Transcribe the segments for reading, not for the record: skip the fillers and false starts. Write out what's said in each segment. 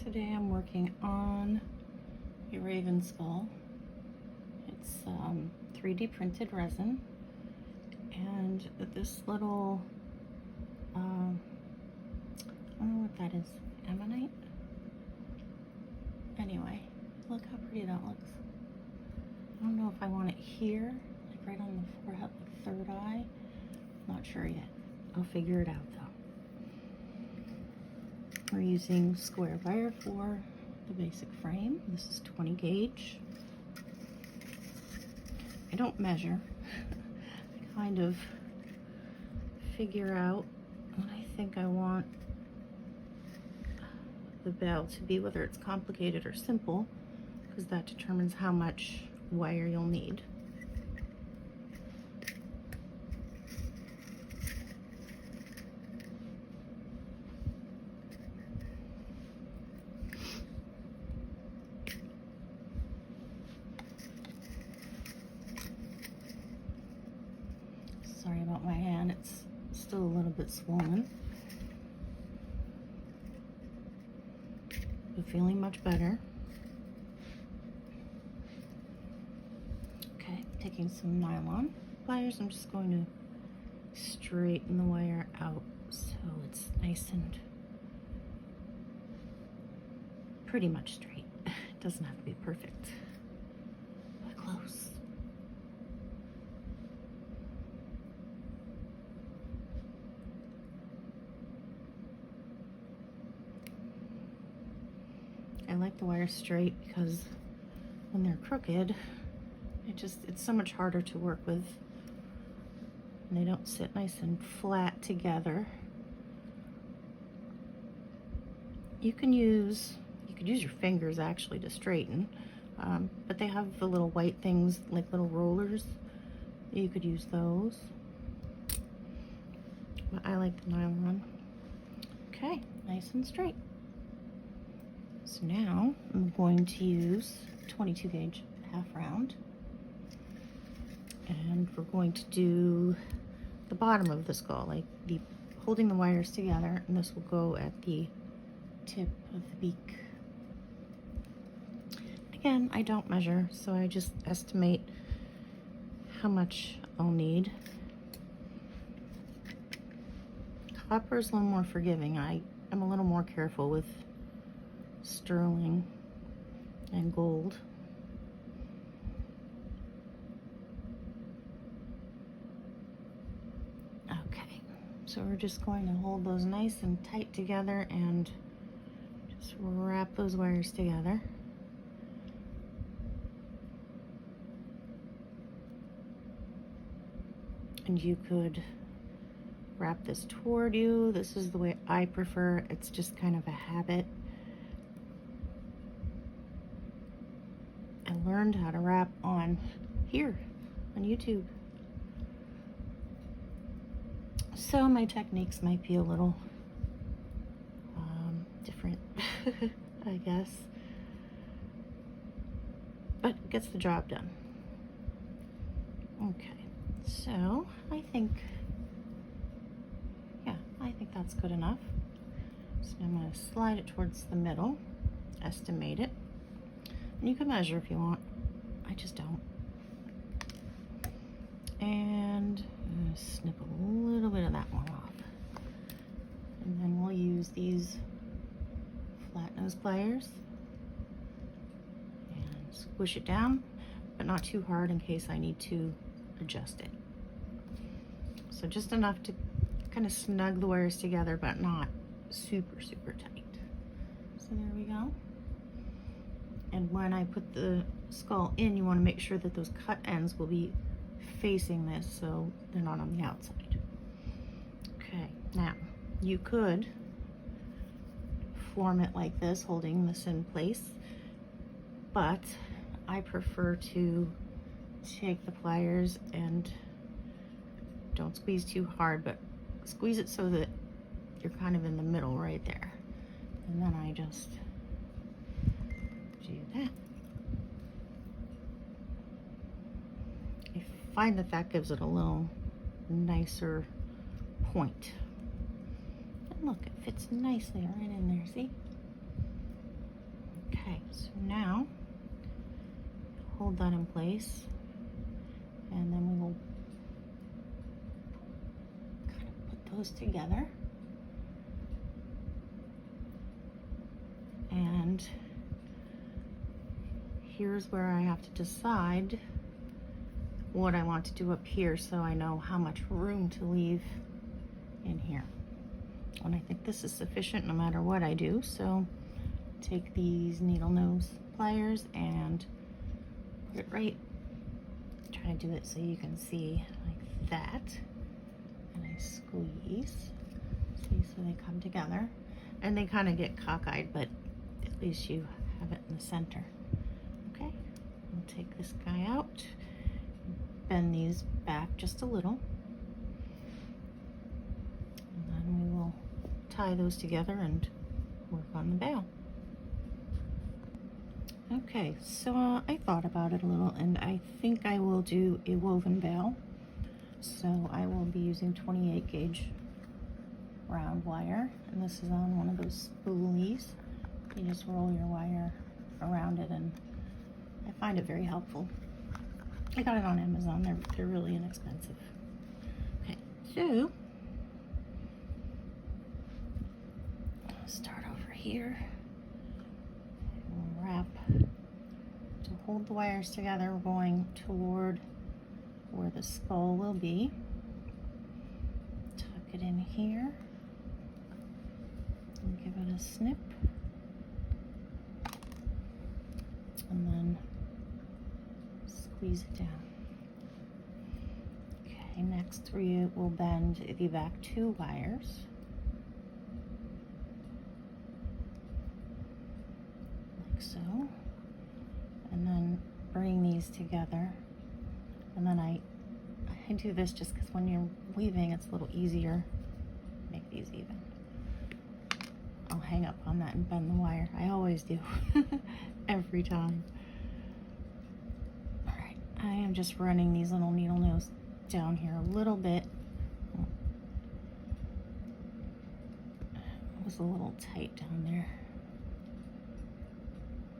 Today I'm working on a raven skull. It's 3D printed resin, and this little, I don't know what that is, ammonite? Anyway, look how pretty that looks. I don't know if I want it here, like right on the forehead, like third eye. Not sure yet. I'll figure it out though. We're using square wire for the basic frame. This is 20 gauge. I don't measure. I kind of figure out what I think I want the bell to be, whether it's complicated or simple, because that determines how much wire you'll need. Sorry about my hand, it's still a little bit swollen, but feeling much better. Okay, taking some nylon pliers, I'm just going to straighten the wire out so it's nice and pretty much straight. It doesn't have to be perfect, but close. I like the wires straight because when they're crooked, it's so much harder to work with. And they don't sit nice and flat together. You could use your fingers actually to straighten, but they have the little white things, like little rollers. You could use those. But I like the nylon. Okay, nice and straight. So now I'm going to use 22 gauge half round, and we're going to do the bottom of the skull, like holding the wires together, and this will go at the tip of the beak. Again, I don't measure, so I just estimate how much I'll need. Copper is a little more forgiving. I'm a little more careful with sterling and gold. Okay, so we're just going to hold those nice and tight together and just wrap those wires together. And you could wrap this toward you. This is the way I prefer. It's just kind of a habit. I learned how to wrap on YouTube. So my techniques might be a little different, I guess, but it gets the job done. Okay, so I think that's good enough. So I'm going to slide it towards the middle, estimate it. And you can measure if you want. I just don't. And snip a little bit of that one off. And then we'll use these flat nose pliers and squish it down, but not too hard in case I need to adjust it. So just enough to kind of snug the wires together, but not super, super tight. So there we go. And when I put the skull in, you want to make sure that those cut ends will be facing this so they're not on the outside. Okay, now you could form it like this, holding this in place, but I prefer to take the pliers and don't squeeze too hard, but squeeze it so that you're kind of in the middle right there. And then I just do that. I find that gives it a little nicer point. And look, it fits nicely right in there, see? Okay, so now hold that in place, and then we will kind of put those together. And here's where I have to decide what I want to do up here so I know how much room to leave in here. And I think this is sufficient no matter what I do. So take these needle nose pliers and put it right, try to do it so you can see like that. And I squeeze, see, so they come together. And they kind of get cockeyed, but at least you have it in the center. Okay, we'll take this guy out, bend these back just a little, and then we will tie those together and work on the bail. Okay, so I thought about it a little, and I think I will do a woven bail. So I will be using 28 gauge round wire, and this is on one of those spoolies. You just roll your wire around it, and I find it very helpful. I got it on Amazon. They're really inexpensive. Okay, so I'll start over here. We'll wrap to hold the wires together. We're going toward where the skull will be. Tuck it in here and give it a snip. And then squeeze it down. Okay, next we will bend the back 2 wires. Like so. And then bring these together. And then I do this just because when you're weaving, it's a little easier. Make these even. I'll hang up on that and bend the wire. I always do. Every time. All right, I am just running these little needle nose down here a little bit. It was a little tight down there.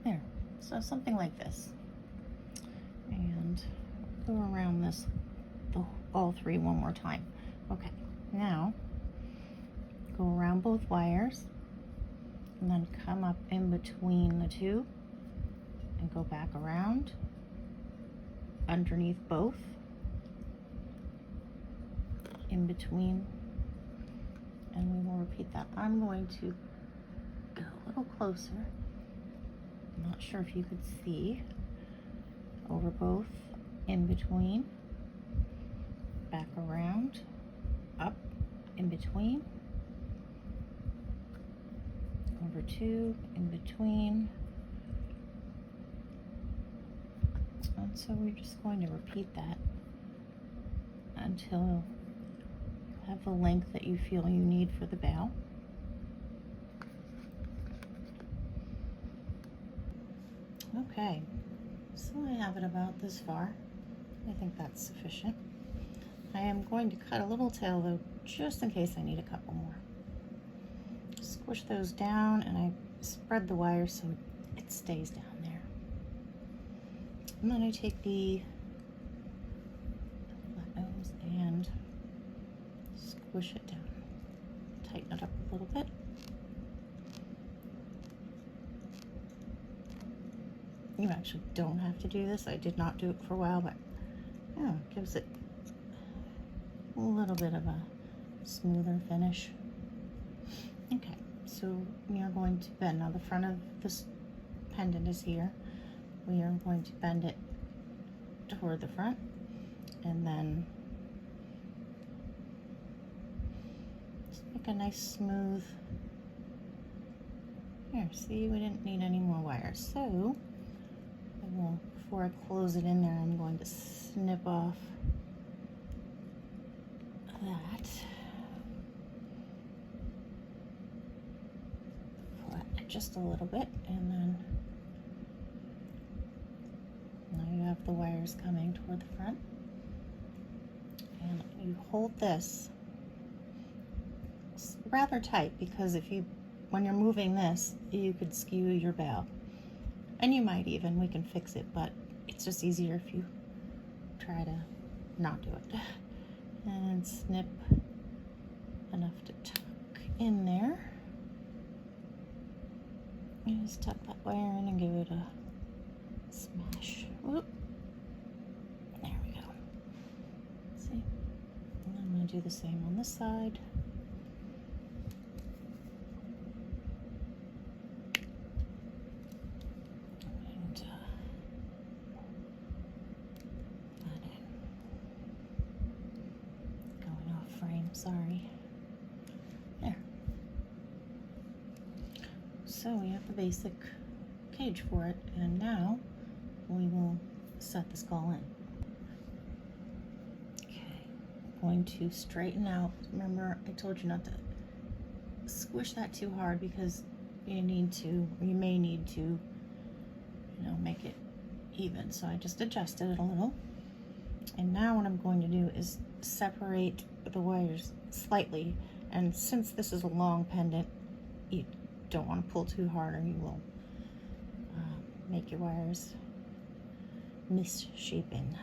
There, so something like this. And go around this, all 3 one more time. Okay, now go around both wires and then come up in between the 2 and go back around underneath both, in between, and we will repeat that. I'm going to go a little closer. I'm not sure if you could see. Over both, in between, back around, up, in between, over 2, in between. And so we're just going to repeat that until you have the length that you feel you need for the bail. Okay, so I have it about this far. I think that's sufficient. I am going to cut a little tail though, just in case I need a couple more. Squish those down, and I spread the wire so it stays down there. And then I take the flat nose and squish it down. Tighten it up a little bit. You actually don't have to do this. I did not do it for a while, but yeah, it gives it a little bit of a smoother finish. Okay, so we are going to bend. Now the front of this pendant is here. We are going to bend it toward the front, and then just make a nice smooth. Here, see, we didn't need any more wires. So I will, before I close it in there, I'm going to snip off that. Flatten it just a little bit, and then now you have the wires coming toward the front. And you hold this rather tight, because if you, when you're moving this, you could skew your bail. And you might even, we can fix it, but it's just easier if you try to not do it. And snip enough to tuck in there. And just tuck that wire in and give it a smash. Whoop. There we go. See? And I'm going to do the same on this side. And that in. Going off frame, sorry. There. So we have the basic cage for it, and now we will set the skull in. Okay, going to straighten out. Remember, I told you not to squish that too hard because you need to, or you may need to, you know, make it even. So I just adjusted it a little. And now what I'm going to do is separate the wires slightly. And since this is a long pendant, you don't want to pull too hard or you will make your wires misshapen.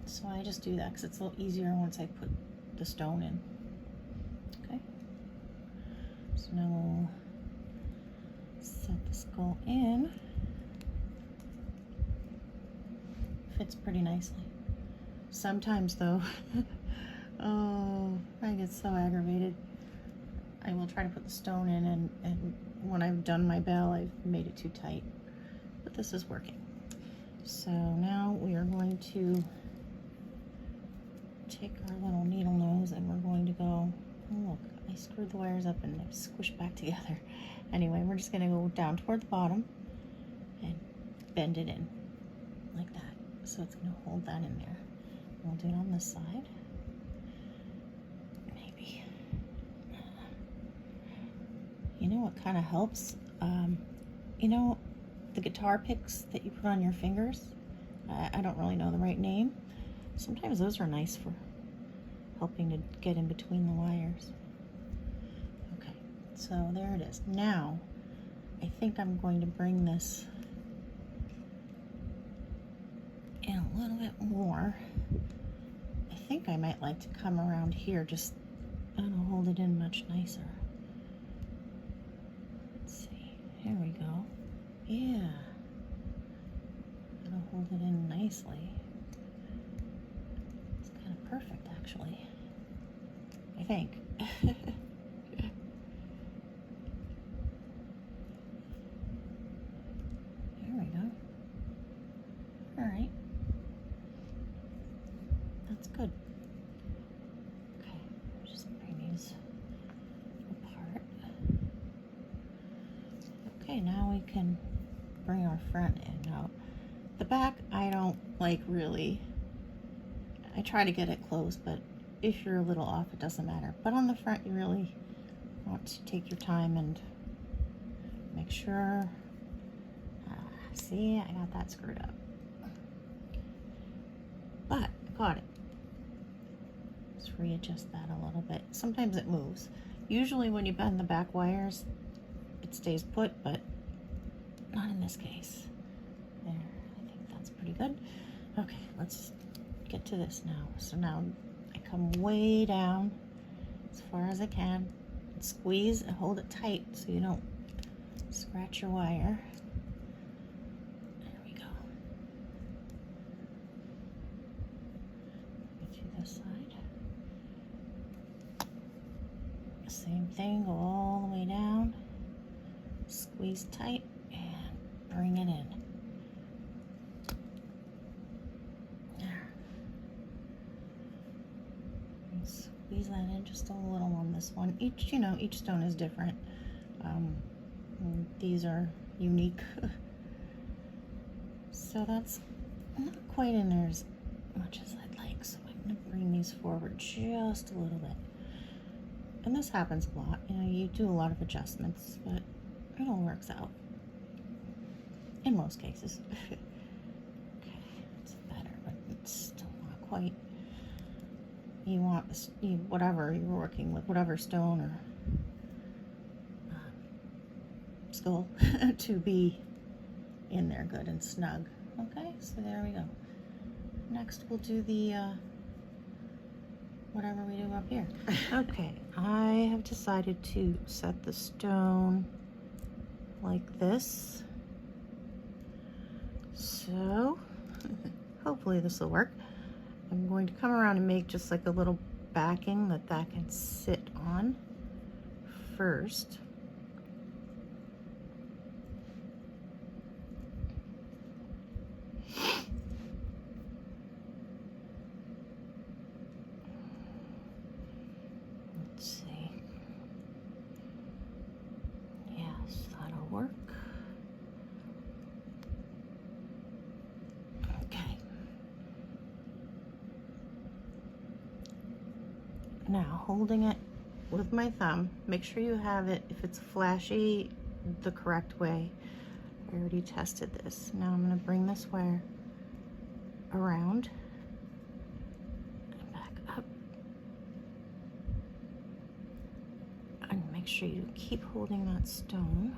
So I just do that because it's a little easier once I put the stone in. Okay. So now we'll set the skull in. Fits pretty nicely. Sometimes though, oh, I get so aggravated. I will try to put the stone in, and when I've done my bell, I've made it too tight. But this is working. So now we are going to take our little needle nose and we're going to go, oh look, I screwed the wires up and they're squished back together. Anyway, we're just going to go down toward the bottom and bend it in like that. So it's going to hold that in there. We'll do it on this side. Maybe. You know what kind of helps? You know the guitar picks that you put on your fingers? I don't really know the right name. Sometimes those are nice for helping to get in between the wires. Okay, so there it is. Now, I think I'm going to bring this in a little bit more. I think I might like to come around here, just that'll hold it in much nicer. Let's see, here we go. Yeah, that'll hold it in nicely. It's kind of perfect, actually, I think. There we go. All right. That's good. Okay, just bring these apart. Okay, now we can bring our front in. Now, the back I don't like really. I try to get it close, but if you're a little off, it doesn't matter. But on the front, you really want to take your time and make sure. See, I got that screwed up. But I got it. Let's readjust that a little bit. Sometimes it moves. Usually when you bend the back wires, it stays put, but not in this case. There, I think that's pretty good. Okay, let's get to this now. So now I come way down as far as I can and squeeze and hold it tight so you don't scratch your wire. There we go. Get to this side. Same thing, go all the way down, squeeze tight, and bring it in. There. And squeeze that in just a little on this one. Each, you know, each stone is different. These are unique. So that's not quite in there as much as I'd like. So I'm gonna bring these forward just a little bit. And this happens a lot. You know, you do a lot of adjustments, but it all works out. In most cases. Okay, it's better, but it's still not quite. You want this, whatever you're working with, whatever stone or skull to be in there good and snug. Okay, so there we go. Next we'll do the whatever we do up here. Okay, I have decided to set the stone like this. So hopefully this will work. I'm going to come around and make just like a little backing that can sit on first. Let's see. Yes, that'll work. Okay. Now, holding it with my thumb, make sure you have it, if it's flashy, the correct way. I already tested this. Now I'm going to bring this wire around and back up. And make sure you keep holding that stone.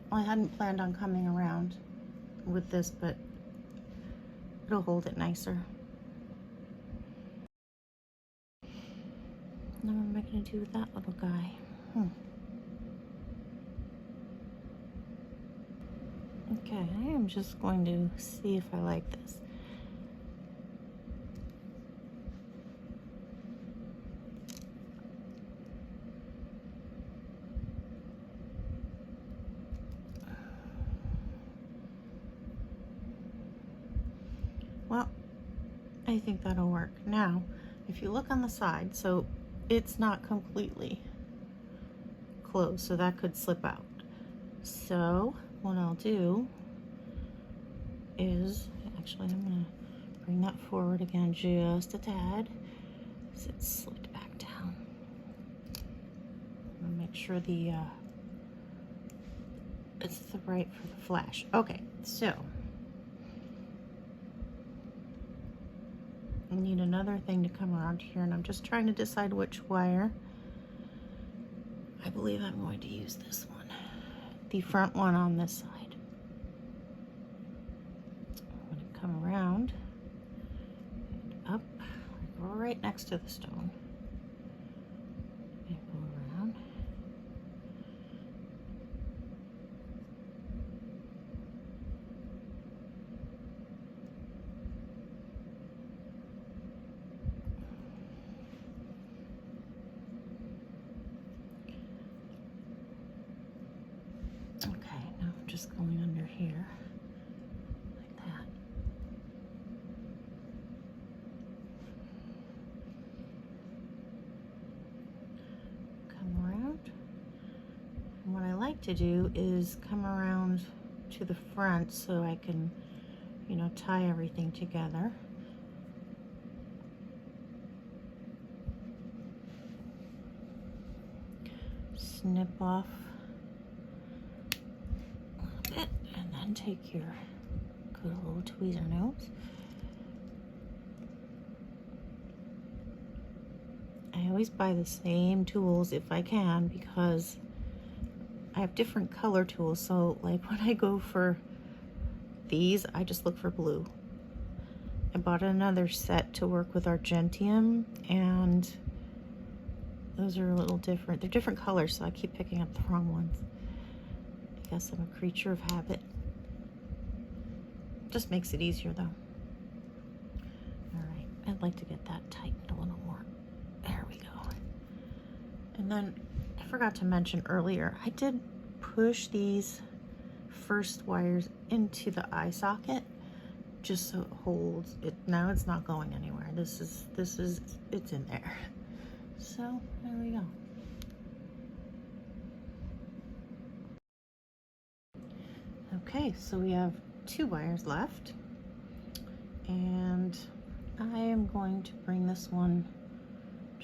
I hadn't planned on coming around with this, but it'll hold it nicer. Now what am I going to do with that little guy? Okay, I am just going to see if I like this. Well, I think that'll work. Now, if you look on the side, so it's not completely closed, so that could slip out. So what I'll do is, actually I'm gonna bring that forward again just a tad, so it's slipped back down. I'm gonna make sure it's the right for the flash. Okay, so I need another thing to come around here, and I'm just trying to decide which wire. I believe I'm going to use this one, the front one on this side. I'm going to come around and up, right next to the stone, and go around. Okay, now I'm just going under here, like that. Come around. And what I like to do is come around to the front so I can, you know, tie everything together. Snip off it, and then take your good little tweezer nose. I always buy the same tools if I can, because I have different color tools. So like when I go for these, I just look for blue. I bought another set to work with Argentium, and those are a little different. They're different colors, so I keep picking up the wrong ones. I guess I'm a creature of habit. Just makes it easier though. All right, I'd like to get that tightened a little more. There we go. And then I forgot to mention earlier, I did push these first wires into the eye socket just so it holds it. Now it's not going anywhere. It's in there. So there we go. Okay, so we have 2 wires left, and I am going to bring this one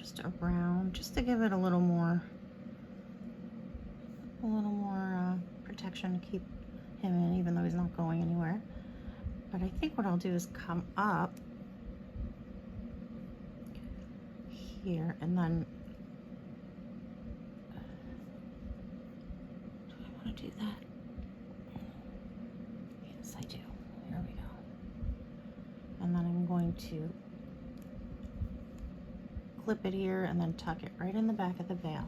just around, just to give it a little more protection to keep him in, even though he's not going anywhere. But I think what I'll do is come up here and then, do I want to do that? Yes, I do. Here we go. And then I'm going to clip it here and then tuck it right in the back of the veil.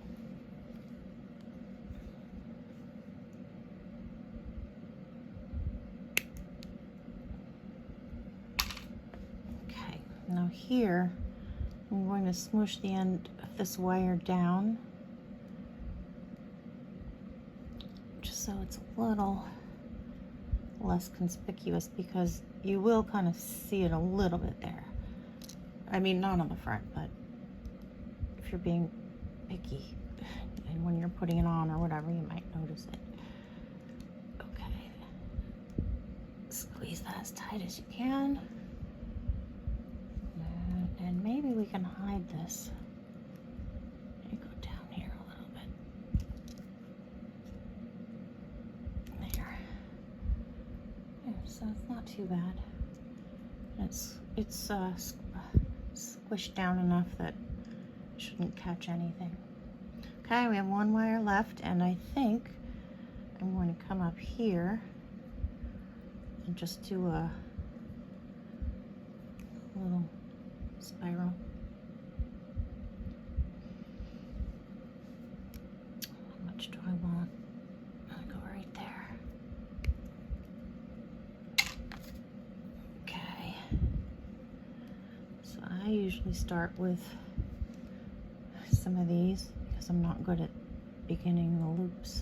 Okay, now here I'm going to smoosh the end of this wire down just so it's a little less conspicuous, because you will kind of see it a little bit there. I mean, not on the front, but if you're being picky and when you're putting it on or whatever, you might notice it. Okay, squeeze that as tight as you can. And maybe we can hide this. Let me go down here a little bit. There. Yeah, so it's not too bad. It's squished down enough that it shouldn't catch anything. Okay, we have one wire left, and I think I'm going to come up here and just do a little spiral. How much do I want? I'll go right there. Okay. So I usually start with some of these because I'm not good at beginning the loops.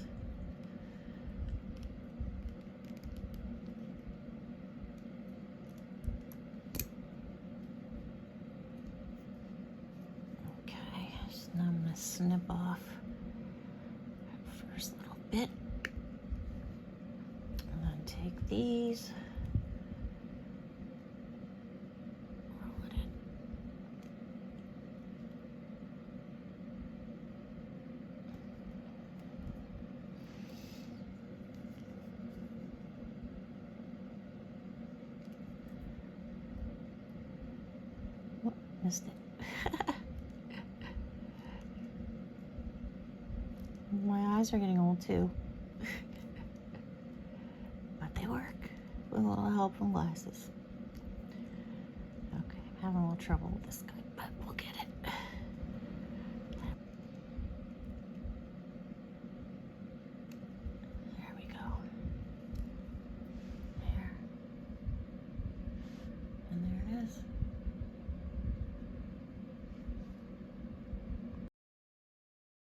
Now I'm going to snip off that first little bit, and then take these, roll it in. Oh, missed it. My eyes are getting old too. But they work with a little help from glasses. Okay, I'm having a little trouble with this guy, but we'll get it. There we go. There. And there it is.